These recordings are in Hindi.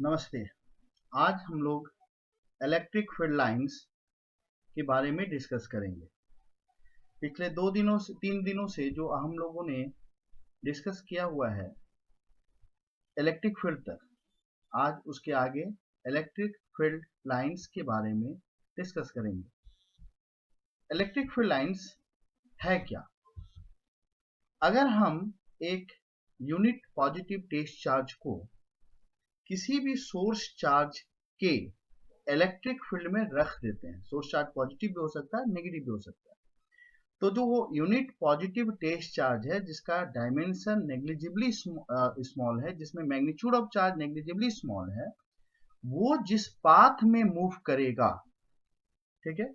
नमस्ते। आज हम लोग इलेक्ट्रिक फील्ड लाइंस के बारे में डिस्कस करेंगे। पिछले 3 दिनों से जो हम लोगों ने डिस्कस किया हुआ है इलेक्ट्रिक फील्ड तक, आज उसके आगे इलेक्ट्रिक फील्ड लाइंस के बारे में डिस्कस करेंगे। इलेक्ट्रिक फील्ड लाइंस है क्या? अगर हम एक यूनिट पॉजिटिव टेस्ट चार्ज को किसी भी सोर्स चार्ज के इलेक्ट्रिक फील्ड में रख देते हैं, सोर्स चार्ज पॉजिटिव भी हो सकता है, नेगेटिव भी हो सकता है, तो जो वो यूनिट पॉजिटिव टेस्ट चार्ज है जिसका डायमेंशन नेग्लिजिबली स्मॉल है, जिसमें magnitude of charge negligibly small है, वो जिस पाथ में मूव करेगा, ठीक है,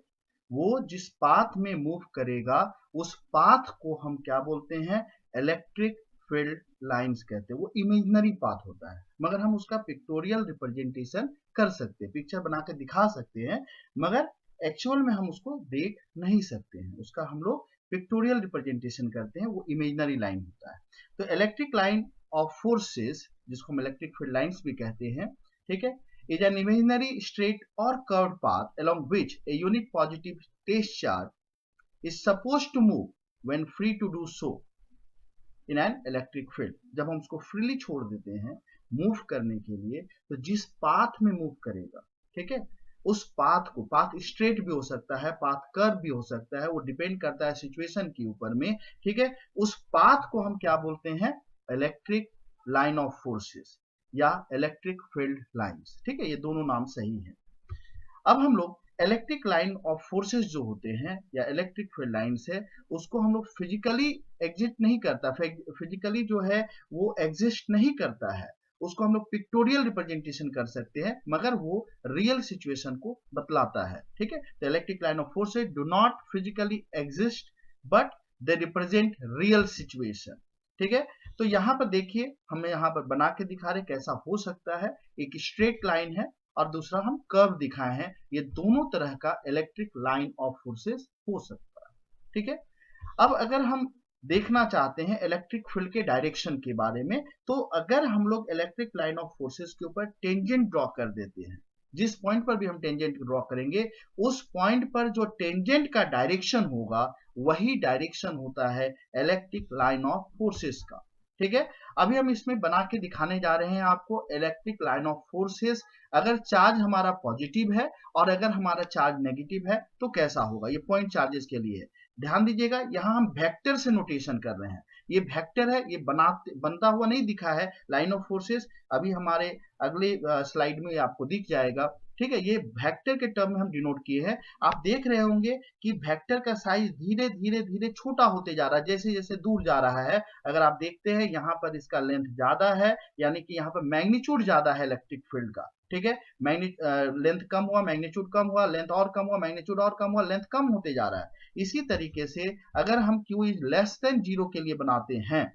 वो जिस पाथ में मूव करेगा उस पाथ को हम क्या बोलते हैं? इलेक्ट्रिक फील्ड लाइंस कहते हैं। वो इमेजिनरी पाथ होता है, मगर हम उसका पिक्टोरियल रिप्रेजेंटेशन कर सकते हैं, पिक्चर बना के दिखा सकते हैं, मगर एक्चुअल में हम उसको देख नहीं सकते हैं। उसका हम लोग पिक्टोरियल रिप्रेजेंटेशन करते हैं, वो इमेजिनरी लाइन होता है। तो इलेक्ट्रिक लाइन ऑफ फोर्सेस, जिसको हम इलेक्ट्रिक फील्ड लाइंस भी कहते हैं, ठीक है, is an imaginary straight or curved path along which a unit positive test charge is supposed to move when free to do so in an electric field। जब हम उसको फ्रीली छोड़ देते हैं मूव करने के लिए, तो जिस पाथ में मूव करेगा, ठीक है, उस पाथ को, पाथ स्ट्रेट भी हो सकता है, पाथ कर्व भी हो सकता है, वो डिपेंड करता है सिचुएशन के ऊपर में, ठीक है, उस पाथ को हम क्या बोलते हैं? इलेक्ट्रिक लाइन ऑफ फोर्सेस या इलेक्ट्रिक फील्ड लाइंस, ठीक है, ये दोनों नाम सही है। अब हम लोग इलेक्ट्रिक लाइन ऑफ फोर्सेस जो होते हैं या इलेक्ट्रिक फील्ड लाइंस है, उसको हम लोग फिजिकली एग्जिस्ट नहीं करता, फिजिकली जो है वो एग्जिस्ट नहीं करता है, उसको हम लोग पिक्टोरियल रिप्रेजेंटेशन कर सकते हैं, मगर वो रियल सिचुएशन को बतलाता है, ठीक है। तो electric line of forces do not physically exist but they represent real situation, ठीक है। तो यहाँ पर देखिए, हमें यहाँ पर बना के दिखा रहे कैसा हो सकता है। एक स्ट्रेट लाइन है और दूसरा हम कर्व दिखाए हैं, ये दोनों तरह का इलेक्ट्रिक लाइन ऑफ फोर्सेस हो सकता है, ठीक है। अब अगर हम देखना चाहते हैं इलेक्ट्रिक फील्ड के डायरेक्शन के बारे में, तो अगर हम लोग इलेक्ट्रिक लाइन ऑफ फोर्सेस के ऊपर टेंजेंट ड्रॉ कर देते हैं, जिस पॉइंट पर भी हम टेंजेंट ड्रॉ करेंगे, उस पॉइंट पर जो टेंजेंट का डायरेक्शन होगा वही डायरेक्शन होता है इलेक्ट्रिक लाइन ऑफ फोर्सेस का, ठीक है। अभी हम इसमें बना के दिखाने जा रहे हैं आपको इलेक्ट्रिक लाइन ऑफ फोर्सेस। अगर चार्ज हमारा पॉजिटिव है और अगर हमारा चार्ज नेगेटिव है तो कैसा होगा, ये पॉइंट चार्जेस के लिए है। ध्यान दीजिएगा, यहाँ हम वेक्टर से नोटेशन कर रहे हैं, ये वेक्टर है, ये बनता हुआ नहीं दिखा है लाइन ऑफ फोर्सेस, अभी हमारे अगले स्लाइड में आपको दिख जाएगा, ठीक है। ये वेक्टर के टर्म में हम डिनोट किए हैं। आप देख रहे होंगे कि वेक्टर का साइज धीरे धीरे धीरे छोटा होते जा रहा है, जैसे जैसे दूर जा रहा है। अगर आप देखते हैं यहाँ पर इसका लेंथ ज्यादा है, यानी कि यहाँ पर मैग्नीट्यूड ज्यादा है इलेक्ट्रिक फील्ड का, ठीक है। लेंथ कम हुआ, मैग्नीट्यूड कम हुआ, लेंथ और कम हुआ, मैग्नीट्यूड और कम हुआ, लेंथ कम होते जा रहा है। इसी तरीके से अगर हम Q इज लेस देन 0 के लिए बनाते हैं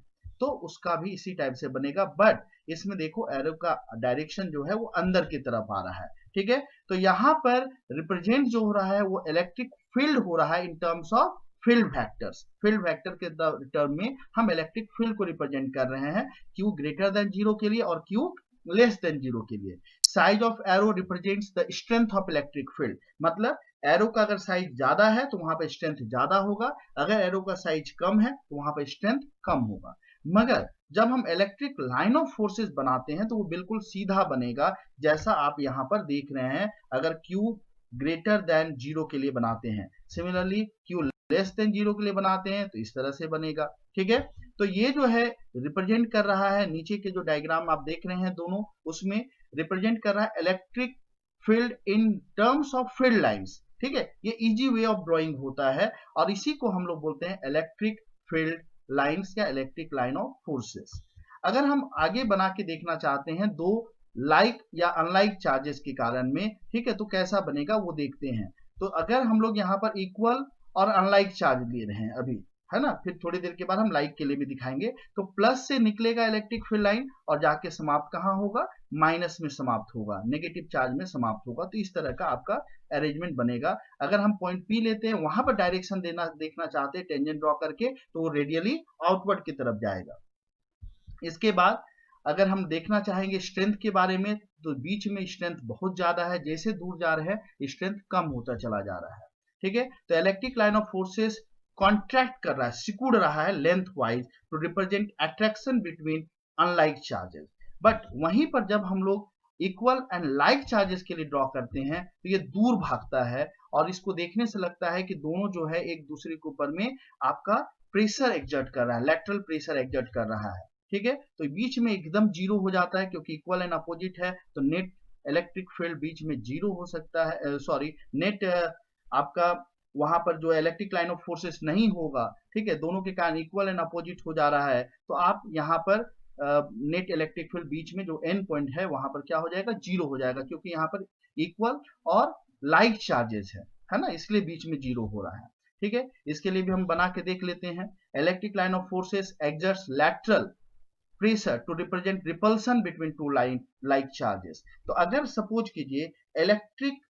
तो उसका भी इसी टाइप से बनेगा, बट इसमें देखो एरो का डायरेक्शन जो है वो अंदर की तरफ आ रहा है, ठीक है। तो यहाँ पर रिप्रेजेंट जो हो रहा है वो इलेक्ट्रिक फील्ड हो रहा है in terms of field vectors. Field vector के टर्म में हम इलेक्ट्रिक फील्ड को रिप्रेजेंट कर रहे हैं Q ग्रेटर देन 0 के लिए और Q लेस देन 0 के लिए। Size of arrow represents the strength of electric field, मतलब एरो का अगर साइज ज्यादा है तो वहां पर स्ट्रेंथ ज्यादा होगा, अगर एरो का साइज कम है तो वहां पर स्ट्रेंथ कम होगा। मगर जब हम इलेक्ट्रिक लाइन ऑफ फोर्सेस बनाते हैं तो वो बिल्कुल सीधा बनेगा, जैसा आप यहाँ पर देख रहे हैं। अगर Q ग्रेटर देन 0 के लिए बनाते हैं, सिमिलरली Q लेस देन 0 के लिए बनाते हैं तो इस तरह से बनेगा, ठीक है। तो ये जो है रिप्रेजेंट कर रहा है, नीचे के जो डायग्राम आप देख रहे हैं दोनों, उसमें रिप्रेजेंट कर रहा है electric field in terms of field lines, ठीक है। ये इजी वे ऑफ ड्राइंग होता है और इसी को हम लोग बोलते हैं इलेक्ट्रिक फील्ड लाइंस या इलेक्ट्रिक लाइन ऑफ फोर्सेस। अगर हम आगे बना के देखना चाहते हैं दो लाइक या अनलाइक चार्जेस के कारण में, ठीक है, तो कैसा बनेगा वो देखते हैं। तो अगर हम लोग यहाँ पर इक्वल और अनलाइक चार्ज ले रहे हैं अभी, है ना, फिर थोड़ी देर के बाद हम लाइक के लिए भी दिखाएंगे, तो प्लस से निकलेगा इलेक्ट्रिक फील्ड लाइन और जाके समाप्त कहाँ होगा? माइनस में समाप्त होगा, नेगेटिव चार्ज में समाप्त होगा। तो इस तरह का आपका अरेंजमेंट बनेगा। अगर हम पॉइंट पी लेते हैं, वहां पर डायरेक्शन देखना चाहते हैं टेंजेंट ड्रॉ करके, तो वो रेडियली आउटवर्ड की तरफ जाएगा। इसके बाद अगर हम देखना चाहेंगे स्ट्रेंथ के बारे में, तो बीच में स्ट्रेंथ बहुत ज्यादा है, जैसे दूर जा रहे हैं स्ट्रेंथ कम होता चला जा रहा है। ठीक है, तो electric line of forces contract कर रहा है, सिकुड़ रहा है length wise to represent attraction between unlike charges. But वहीं पर जब हम लोग इक्वल एंड लाइक चार्जेस के लिए ड्रॉ करते हैं तो ये दूर भागता है, और इसको देखने से लगता है कि दोनों जो है एक दूसरे के ऊपर में आपका प्रेशर एक्सर्ट कर रहा है, लेटरल प्रेशर एक्सर्ट कर रहा है। ठीक है, तो बीच में एकदम जीरो हो जाता है, क्योंकि इक्वल एंड अपोजिट है, तो नेट इलेक्ट्रिक फील्ड बीच में जीरो हो सकता है, सॉरी नेट आपका वहां पर जो इलेक्ट्रिक लाइन ऑफ फोर्सेस नहीं होगा। ठीक है, दोनों के कारण इक्वल एंड अपोजिट हो जा रहा है, तो आप यहाँ पर नेट इलेक्ट्रिक फील्ड बीच में जो एंड पॉइंट है वहां पर क्या हो जाएगा, जीरो हो जाएगा, क्योंकि यहाँ पर इक्वल और लाइक चार्जेस है ना, इसलिए बीच में जीरो हो रहा है। ठीक है, इसके लिए भी हम बना के देख लेते हैं। Electric line of forces exerts lateral pressure to represent repulsion between two line like charges. तो अगर सपोज कीजिए इलेक्ट्रिक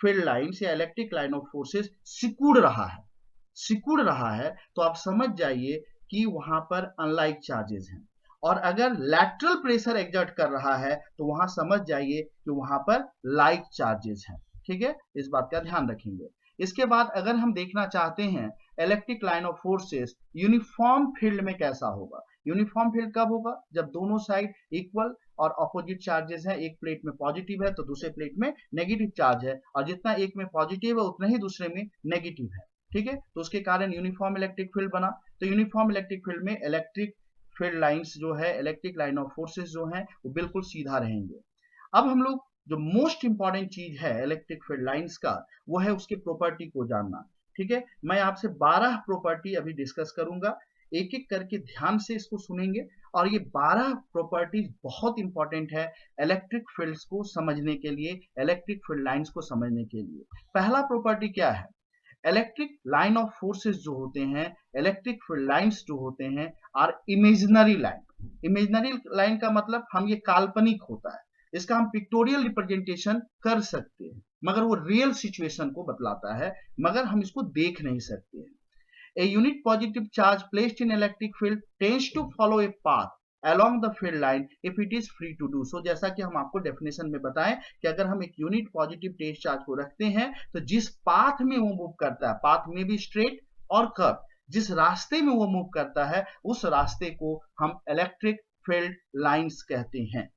फील्ड लाइन्स या इलेक्ट्रिक लाइन ऑफ फोर्सेस सिकुड़ रहा है, तो आप समझ जाइए कि वहां पर अनलाइक चार्जेस हैं, और अगर लैटरल प्रेशर एक्सर्ट कर रहा है तो वहां समझ जाइए कि वहां पर लाइक चार्जेस हैं। ठीक है, इस बात का ध्यान रखेंगे। इसके बाद अगर हम देखना चाहते हैं electric line of forces uniform field में कैसा होगा। यूनिफॉर्म फील्ड कब होगा, जब दोनों साइड इक्वल और अपोजिट चार्जेस हैं, एक प्लेट में पॉजिटिव है तो दूसरे प्लेट में नेगेटिव चार्ज है, और जितना एक में पॉजिटिव है उतना ही दूसरे में नेगेटिव है। ठीक है, तो उसके कारण यूनिफॉर्म इलेक्ट्रिक फील्ड बना। तो यूनिफॉर्म इलेक्ट्रिक फील्ड में इलेक्ट्रिक फील्ड लाइंस जो है, इलेक्ट्रिक लाइन ऑफ फोर्सेस जो है वो बिल्कुल सीधा रहेंगे। अब हम लोग जो मोस्ट इंपॉर्टेंट चीज है इलेक्ट्रिक फील्ड लाइंस का, वो है उसकी प्रॉपर्टी को जानना। ठीक है, मैं आपसे 12 प्रॉपर्टी अभी डिस्कस करूंगा, एक एक करके ध्यान से इसको सुनेंगे, और ये 12 प्रॉपर्टीज बहुत इंपॉर्टेंट है इलेक्ट्रिक फील्ड्स को समझने के लिए, इलेक्ट्रिक फील्ड लाइंस को समझने के लिए। पहला प्रॉपर्टी क्या है, इलेक्ट्रिक लाइन ऑफ फोर्सेस जो होते हैं, इलेक्ट्रिक फील्ड लाइंस जो होते हैं, are imaginary line. Imaginary line का मतलब हम ये काल्पनिक होता है, इसका हम पिक्टोरियल रिप्रेजेंटेशन कर सकते हैं, मगर वो रियल सिचुएशन को बतलाता है, मगर हम इसको देख नहीं सकते हैं। A unit positive charge placed in electric field tends to follow a path along the field line if it is free to do so। जैसा कि हम आपको डेफिनेशन में बताएं कि अगर हम एक यूनिट पॉजिटिव टेस्ट चार्ज को रखते हैं तो जिस पाथ में वो मूव करता है, पाथ में भी स्ट्रेट और कर्व, जिस रास्ते में वो मूव करता है उस रास्ते को हम इलेक्ट्रिक फील्ड लाइंस कहते हैं।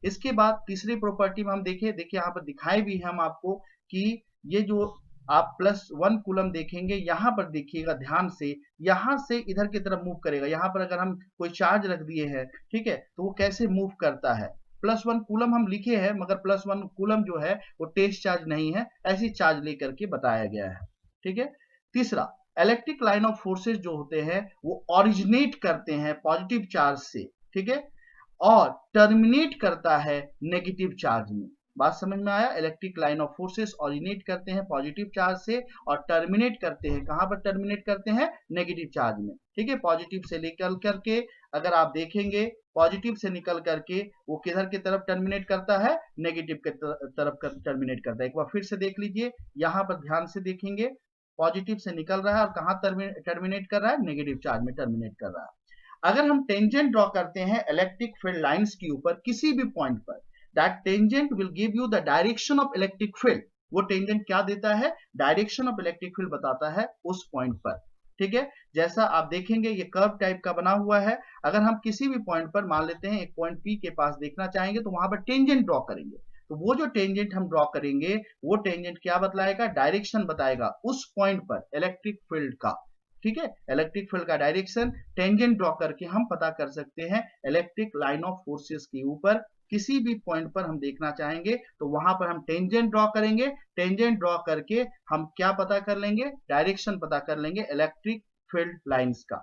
इसके बाद तीसरी प्रॉपर्टी में हम देखिए यहाँ पर दिखाई भी है हम आपको कि ये जो आप +1 कूलम देखेंगे, यहां पर देखिएगा ध्यान से, यहां से इधर की तरफ मूव करेगा। यहां पर अगर हम कोई चार्ज रख दिए हैं, ठीक है, तो वो कैसे मूव करता है, +1 कूलम हम लिखे हैं, मगर +1 कूलम जो है वो टेस्ट चार्ज नहीं है, ऐसी चार्ज लेकर के बताया गया है। ठीक है, तीसरा, इलेक्ट्रिक लाइन ऑफ फोर्सेस जो होते हैं वो ऑरिजिनेट करते हैं पॉजिटिव चार्ज से, ठीक है, और टर्मिनेट करता है नेगेटिव चार्ज में। बात समझ में आया, electric line of forces originate करते हैं पॉजिटिव चार्ज से और टर्मिनेट करते हैं, कहां पर टर्मिनेट करते हैं, नेगेटिव चार्ज में। ठीक है, पॉजिटिव से निकल करके अगर आप देखेंगे, पॉजिटिव से निकल करके वो किधर की तरफ टर्मिनेट करता है, नेगेटिव की तरफ टर्मिनेट करता है। एक बार फिर से देख लीजिए, यहां पर ध्यान से देखेंगे, पॉजिटिव से निकल रहा है और कहां टर्मिनेट कर रहा है, नेगेटिव चार्ज में टर्मिनेट कर रहा है। अगर हम टेंजेंट ड्रॉ करते हैं इलेक्ट्रिक फील्ड लाइंस के ऊपर किसी भी पॉइंट पर, that tangent will give you the direction of electric field। वो टेंजेंट क्या देता है, डायरेक्शन ऑफ इलेक्ट्रिक फील्ड बताता है उस पॉइंट पर। ठीक है, जैसा आप देखेंगे ये कर्व टाइप का बना हुआ है, अगर हम किसी भी पॉइंट पर मान लेते हैं एक पॉइंट P के पास देखना चाहेंगे तो वहां पर टेंजेंट ड्रॉ करेंगे, तो वो जो टेंजेंट हम ड्रॉ करेंगे वो टेंजेंट क्या बतलाएगा, डायरेक्शन बताएगा उस पॉइंट पर इलेक्ट्रिक फील्ड का। ठीक है, इलेक्ट्रिक फील्ड का डायरेक्शन टेंजेंट ड्रॉ करके हम पता कर सकते हैं इलेक्ट्रिक लाइन ऑफ फोर्सेस के ऊपर किसी भी पॉइंट पर हम देखना चाहेंगे तो वहां पर हम टेंजेंट ड्रॉ करेंगे, टेंजेंट ड्रॉ करके हम क्या पता कर लेंगे, डायरेक्शन पता कर लेंगे इलेक्ट्रिक फील्ड लाइंस का।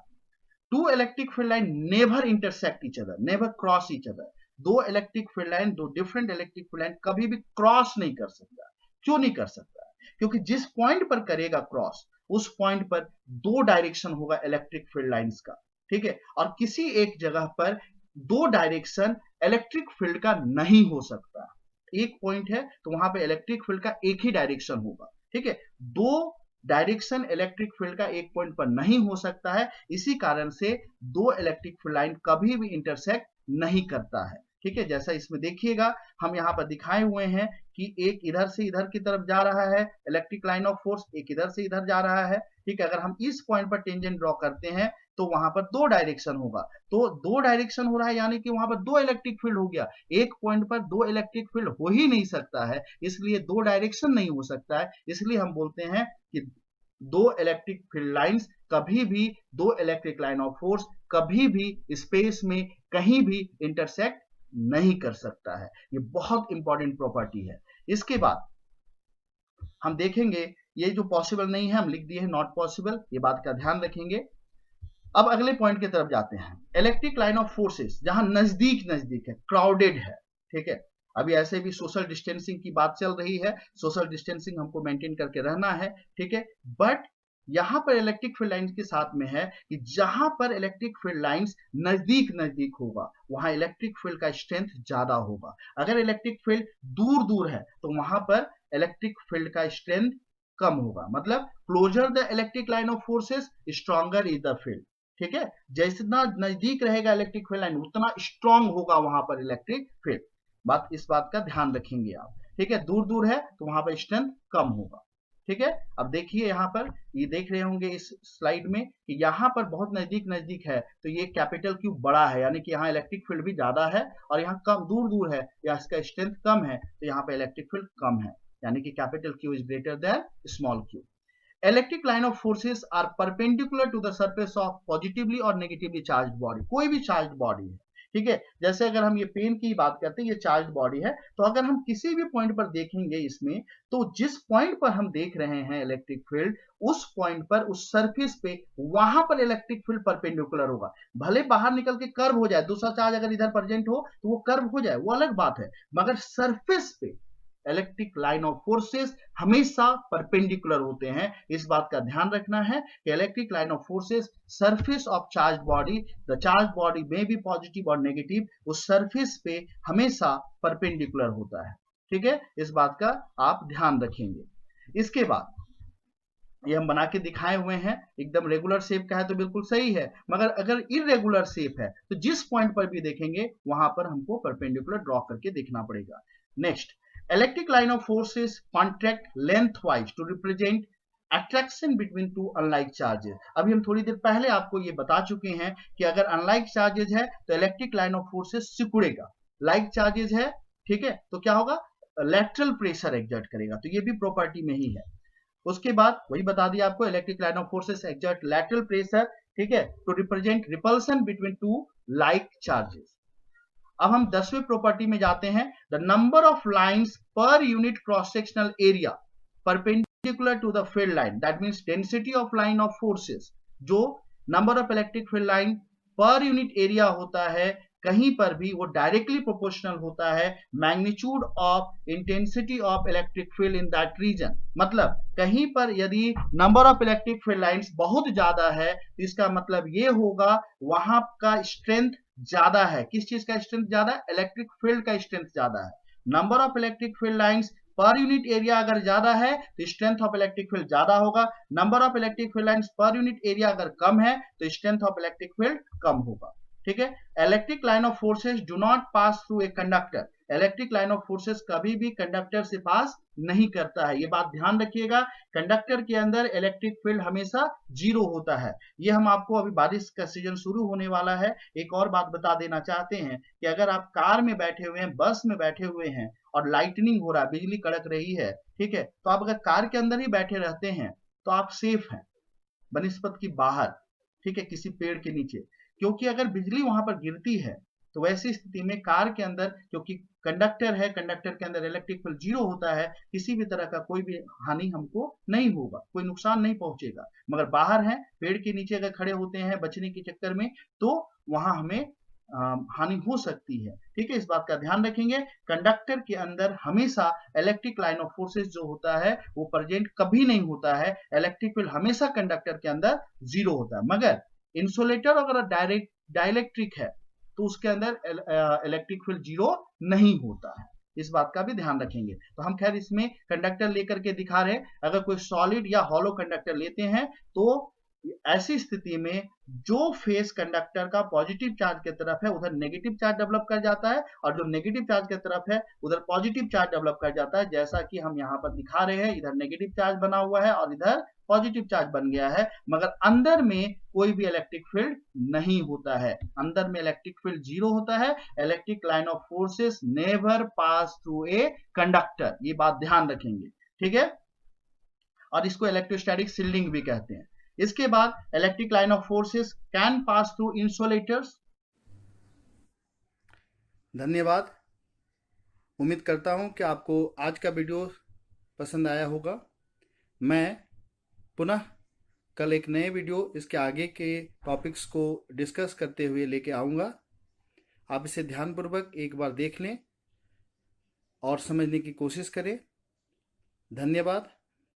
Two electric field line never intersect each other, never cross each other. दो इलेक्ट्रिक फील्ड लाइन, दो डिफरेंट इलेक्ट्रिक फील्ड लाइन कभी भी क्रॉस नहीं कर सकता। क्यों नहीं कर सकता, क्योंकि जिस पॉइंट पर करेगा क्रॉस उस पॉइंट पर दो डायरेक्शन होगा इलेक्ट्रिक फील्ड लाइंस का। ठीक है, और किसी एक जगह पर दो डायरेक्शन इलेक्ट्रिक फील्ड का नहीं हो सकता। एक पॉइंट है तो वहां पे इलेक्ट्रिक फील्ड का एक ही डायरेक्शन होगा। ठीक है, दो डायरेक्शन इलेक्ट्रिक फील्ड का एक पॉइंट पर नहीं हो सकता है, इसी कारण से दो इलेक्ट्रिक फील्ड लाइन कभी भी इंटरसेक्ट नहीं करता है। ठीक है, जैसा इसमें देखिएगा हम यहाँ पर दिखाए हुए हैं कि एक इधर से इधर की तरफ जा रहा है इलेक्ट्रिक लाइन ऑफ फोर्स, एक इधर से इधर जा रहा है। ठीक है, अगर हम इस पॉइंट पर टेंजेंट ड्रॉ करते हैं तो वहां पर दो डायरेक्शन होगा, तो दो डायरेक्शन हो रहा है यानी कि वहां पर दो इलेक्ट्रिक फील्ड हो गया। एक पॉइंट पर दो इलेक्ट्रिक फील्ड हो ही नहीं सकता है, इसलिए दो डायरेक्शन नहीं हो सकता है। इसलिए हम बोलते हैं कि दो इलेक्ट्रिक फील्ड लाइंस कभी भी, दो इलेक्ट्रिक लाइन ऑफ फोर्स कभी भी स्पेस में कहीं भी इंटरसेक्ट नहीं कर सकता है। ये बहुत इंपॉर्टेंट प्रॉपर्टी है। इसके बाद हम देखेंगे ये जो पॉसिबल नहीं है हम लिख दिए हैं नॉट पॉसिबल, ये बात का ध्यान रखेंगे। अब अगले पॉइंट की तरफ जाते हैं। इलेक्ट्रिक लाइन ऑफ फोर्सेस जहां नजदीक नजदीक है, क्राउडेड है, ठीक है, अभी ऐसे भी सोशल डिस्टेंसिंग की बात चल रही है, सोशल डिस्टेंसिंग हमको मेंटेन करके रहना है, ठीक है, बट यहां पर इलेक्ट्रिक फील्ड लाइंस के साथ में है कि जहां पर इलेक्ट्रिक फील्ड लाइंस नजदीक नजदीक होगा वहां इलेक्ट्रिक फील्ड का स्ट्रेंथ ज्यादा होगा। अगर इलेक्ट्रिक फील्ड दूर दूर है तो वहां पर इलेक्ट्रिक फील्ड का स्ट्रेंथ कम होगा। मतलब closer the electric line of forces stronger is the field. ठीक है, जितना नजदीक रहेगा इलेक्ट्रिक फील्ड लाइन उतना स्ट्रांग होगा वहां पर इलेक्ट्रिक फील्ड। इस बात का ध्यान रखेंगे आप। ठीक है, दूर दूर है तो वहां पर स्ट्रेंथ कम होगा। ठीक है, अब देखिए यहाँ पर ये देख रहे होंगे इस स्लाइड में कि यहाँ पर बहुत नजदीक नजदीक है तो ये कैपिटल क्यू बड़ा है यानी कि यहाँ इलेक्ट्रिक फील्ड भी ज्यादा है, और यहाँ कम दूर दूर है या इसका स्ट्रेंथ कम है तो यहाँ पे इलेक्ट्रिक फील्ड कम है, यानी कि capital q is greater than small q. Electric line of forces are perpendicular to the surface of positively और नेगेटिवली चार्ज बॉडी। कोई भी चार्ज बॉडी है, ठीक है, जैसे अगर हम ये पेन की बात करते हैं, ये चार्ज बॉडी है, तो अगर हम किसी भी पॉइंट पर देखेंगे इसमें, तो जिस पॉइंट पर हम देख रहे हैं इलेक्ट्रिक फील्ड, उस पॉइंट पर, उस सरफेस पे, वहां पर इलेक्ट्रिक फील्ड परपेंडिकुलर होगा। भले बाहर निकल के कर्व हो जाए, दूसरा चार्ज अगर इधर प्रेजेंट हो तो वो कर्व हो जाए, वो अलग बात है, मगर सरफेस पे इलेक्ट्रिक लाइन ऑफ फोर्सेस हमेशा परपेंडिकुलर होते हैं। इस बात का ध्यान रखना है कि electric line of forces surface of charge body, the charge body में भी पॉजिटिव और नेगेटिव, उस सरफेस पे हमेशा परपेंडिकुलर होता है। ठीक है, इस बात का आप ध्यान रखेंगे। इसके बाद ये हम बना के दिखाए हुए हैं, एकदम रेगुलर शेप का है तो बिल्कुल सही है, मगर अगर इरेगुलर शेप है तो जिस पॉइंट पर भी देखेंगे वहां पर हमको परपेंडिकुलर ड्रॉ करके देखना पड़ेगा। Next, electric line of forces contract lengthwise to represent attraction between two unlike charges. अभी हम थोड़ी देर पहले आपको ये बता चुके हैं कि अगर अनलाइक चार्जेस है तो इलेक्ट्रिक लाइन ऑफ फोर्सेस सिकुड़ेगा, लाइक चार्जेस है, ठीक है, तो क्या होगा, लैटरल प्रेशर एक्सर्ट करेगा, तो ये भी प्रॉपर्टी में ही है। उसके बाद वही बता दिया आपको, electric line of forces exert lateral pressure, ठीक है, to represent repulsion between two like charges. अब हम 10वें प्रॉपर्टी में जाते हैं, the number of lines per unit cross sectional area perpendicular to the field line, that means density of line of forces. जो number of electric field line per unit area होता है कहीं पर भी वो डायरेक्टली प्रोपोर्शनल होता है magnitude of intensity of electric field in that region. मतलब कहीं पर यदि number of electric field lines बहुत ज्यादा है तो इसका मतलब ये होगा वहां का स्ट्रेंथ ज्यादा है। किस चीज का स्ट्रेंथ ज्यादा है, इलेक्ट्रिक फील्ड का स्ट्रेंथ ज्यादा है। Number of electric field lines per unit area अगर ज्यादा है तो स्ट्रेंथ ऑफ इलेक्ट्रिक फील्ड ज्यादा होगा। Number of electric field lines per unit area अगर कम है तो स्ट्रेंथ ऑफ इलेक्ट्रिक फील्ड कम होगा। ठीक है, electric line of forces do not pass through a conductor. Electric line of forces कभी भी कंडक्टर से पास नहीं करता है, ये बात ध्यान रखिएगा। कंडक्टर के अंदर इलेक्ट्रिक फील्ड हमेशा जीरो होता है। ये हम आपको, अभी बारिश का सीजन शुरू होने वाला है, एक और बात बता देना चाहते हैं कि अगर आप कार में बैठे हुए हैं, बस में बैठे हुए हैं और लाइटनिंग हो रहा है, बिजली कड़क रही है, ठीक है, तो आप अगर कार के अंदर ही बैठे रहते हैं तो आप सेफ हैं बनिस्पत की बाहर, ठीक है, किसी पेड़ के नीचे, क्योंकि अगर बिजली वहां पर गिरती है तो वैसी स्थिति में कार के अंदर, क्योंकि कंडक्टर है, कंडक्टर के अंदर इलेक्ट्रिक फील्ड जीरो होता है, किसी भी तरह का कोई भी हानि हमको नहीं होगा, कोई नुकसान नहीं पहुंचेगा। मगर बाहर है, पेड़ के नीचे अगर खड़े होते हैं बचने के चक्कर में तो वहां हमें हानि हो सकती है। ठीक है, इस बात का ध्यान रखेंगे। कंडक्टर के अंदर हमेशा इलेक्ट्रिक लाइन ऑफ फोर्सेस जो होता है वो प्रेजेंट कभी नहीं होता है, इलेक्ट्रिक फील्ड हमेशा कंडक्टर के अंदर जीरो होता है। मगर इंसुलेटर अगर डाइलेक्ट्रिक है तो उसके अंदर इलेक्ट्रिक फील्ड जीरो नहीं होता है, इस बात का भी ध्यान रखेंगे। तो हम खैर इसमें कंडक्टर लेकर के दिखा रहे हैं, अगर कोई सॉलिड या हॉलो कंडक्टर लेते हैं तो ऐसी स्थिति में जो फेस कंडक्टर का पॉजिटिव चार्ज की तरफ है उधर नेगेटिव चार्ज डेवलप कर जाता है, और जो नेगेटिव चार्ज की तरफ है उधर पॉजिटिव चार्ज डेवलप कर जाता है, जैसा कि हम यहाँ पर दिखा रहे हैं। इधर नेगेटिव चार्ज बना हुआ है और इधर पॉजिटिव चार्ज बन गया है, मगर अंदर में कोई भी इलेक्ट्रिक फील्ड नहीं होता है। अंदर में इलेक्ट्रिक फील्ड जीरो होता है। Electric line of forces never pass through a conductor, ये बात ध्यान रखेंगे, ठीक है। और इसको इलेक्ट्रोस्टैटिक शील्डिंग भी कहते हैं। इसके बाद electric line of forces can pass through insulators. धन्यवाद। उम्मीद करता हूं कि आपको आज का वीडियो पसंद आया होगा। मैं पुनः कल एक नए वीडियो इसके आगे के टॉपिक्स को डिस्कस करते हुए लेके आऊँगा। आप इसे ध्यानपूर्वक एक बार देख लें और समझने की कोशिश करें। धन्यवाद।